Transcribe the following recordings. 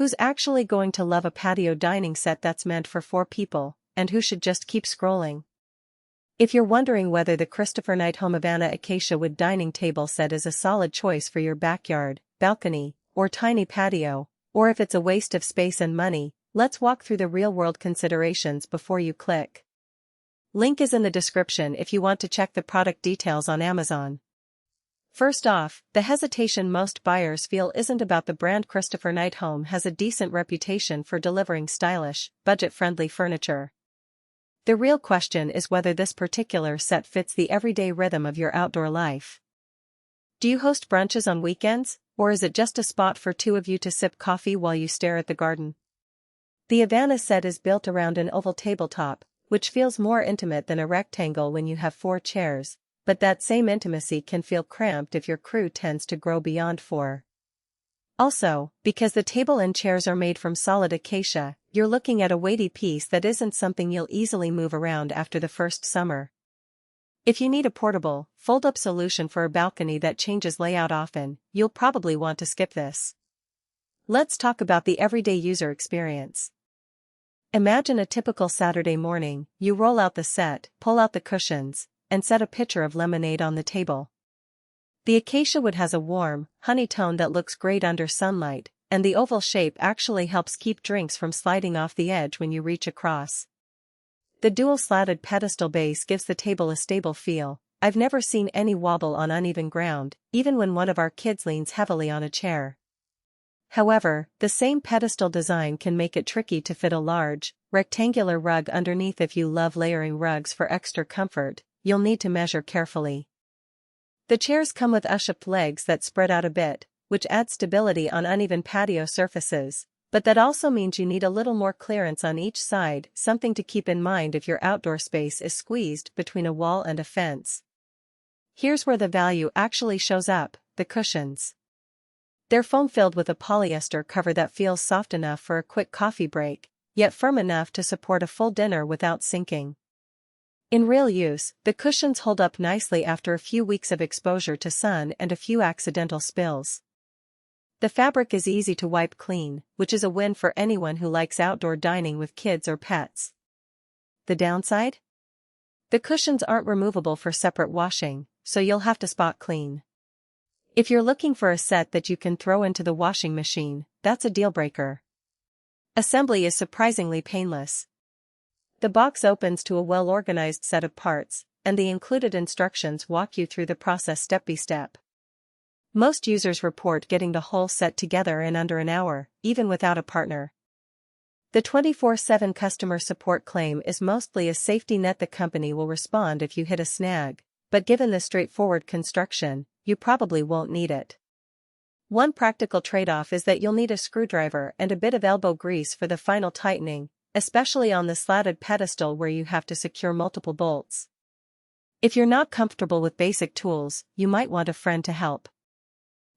Who's actually going to love a patio dining set that's meant for 4 people, and who should just keep scrolling? If you're wondering whether the Christopher Knight Home Evana Acacia wood dining table set is a solid choice for your backyard, balcony, or tiny patio, or if it's a waste of space and money, let's walk through the real-world considerations before you click. Link is in the description if you want to check the product details on Amazon. First off, the hesitation most buyers feel isn't about the brand. Christopher Knight Home has a decent reputation for delivering stylish, budget-friendly furniture. The real question is whether this particular set fits the everyday rhythm of your outdoor life. Do you host brunches on weekends, or is it just a spot for 2 of you to sip coffee while you stare at the garden? The Evana set is built around an oval tabletop, which feels more intimate than a rectangle when you have 4 chairs, but that same intimacy can feel cramped if your crew tends to grow beyond 4. Also, because the table and chairs are made from solid acacia, you're looking at a weighty piece that isn't something you'll easily move around after the first summer. If you need a portable, fold-up solution for a balcony that changes layout often, you'll probably want to skip this. Let's talk about the everyday user experience. Imagine a typical Saturday morning. You roll out the set, pull out the cushions, and set a pitcher of lemonade on the table. The acacia wood has a warm, honey tone that looks great under sunlight, and the oval shape actually helps keep drinks from sliding off the edge when you reach across. The dual slatted pedestal base gives the table a stable feel. I've never seen any wobble on uneven ground, even when one of our kids leans heavily on a chair. However, the same pedestal design can make it tricky to fit a large, rectangular rug underneath. If you love layering rugs for extra comfort, you'll need to measure carefully. The chairs come with U-shaped legs that spread out a bit, which adds stability on uneven patio surfaces, but that also means you need a little more clearance on each side, something to keep in mind if your outdoor space is squeezed between a wall and a fence. Here's where the value actually shows up: the cushions. They're foam-filled with a polyester cover that feels soft enough for a quick coffee break, yet firm enough to support a full dinner without sinking. In real use, the cushions hold up nicely after a few weeks of exposure to sun and a few accidental spills. The fabric is easy to wipe clean, which is a win for anyone who likes outdoor dining with kids or pets. The downside? The cushions aren't removable for separate washing, so you'll have to spot clean. If you're looking for a set that you can throw into the washing machine, that's a deal-breaker. Assembly is surprisingly painless. The box opens to a well-organized set of parts, and the included instructions walk you through the process step by step. Most users report getting the whole set together in under an hour, even without a partner. The 24/7 customer support claim is mostly a safety net. The company will respond if you hit a snag, but given the straightforward construction, you probably won't need it. One practical trade-off is that you'll need a screwdriver and a bit of elbow grease for the final tightening, especially on the slatted pedestal where you have to secure multiple bolts. If you're not comfortable with basic tools, you might want a friend to help.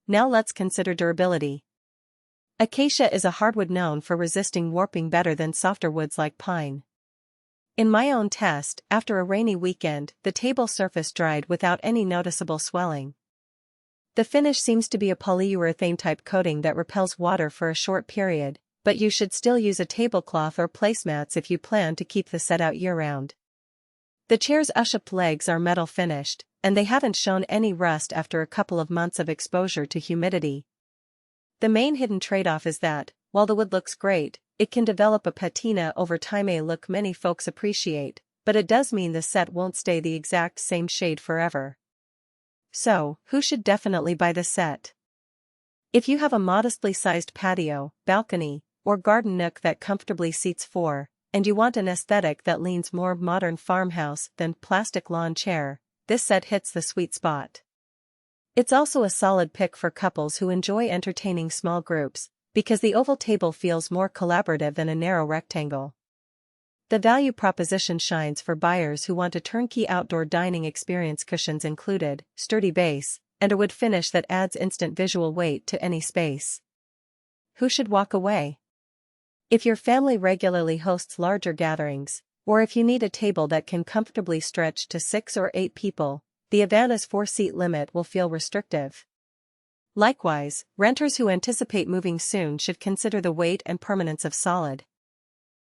Now let's consider durability. Acacia is a hardwood known for resisting warping better than softer woods like pine. In my own test, after a rainy weekend, the table surface dried without any noticeable swelling. The finish seems to be a polyurethane-type coating that repels water for a short period, but you should still use a tablecloth or placemats if you plan to keep the set out year-round. The chair's U-shaped legs are metal finished, and they haven't shown any rust after a couple of months of exposure to humidity. The main hidden trade-off is that, while the wood looks great, it can develop a patina over time, a look many folks appreciate, but it does mean the set won't stay the exact same shade forever. So, who should definitely buy the set? If you have a modestly sized patio, balcony, or garden nook that comfortably seats 4, and you want an aesthetic that leans more modern farmhouse than plastic lawn chair, this set hits the sweet spot. It's also a solid pick for couples who enjoy entertaining small groups, because the oval table feels more collaborative than a narrow rectangle. The value proposition shines for buyers who want a turnkey outdoor dining experience. Cushions included, sturdy base, and a wood finish that adds instant visual weight to any space. Who should walk away? If your family regularly hosts larger gatherings, or if you need a table that can comfortably stretch to 6 or 8 people, the Evana's 4-seat limit will feel restrictive. Likewise, renters who anticipate moving soon should consider the weight and permanence of solid,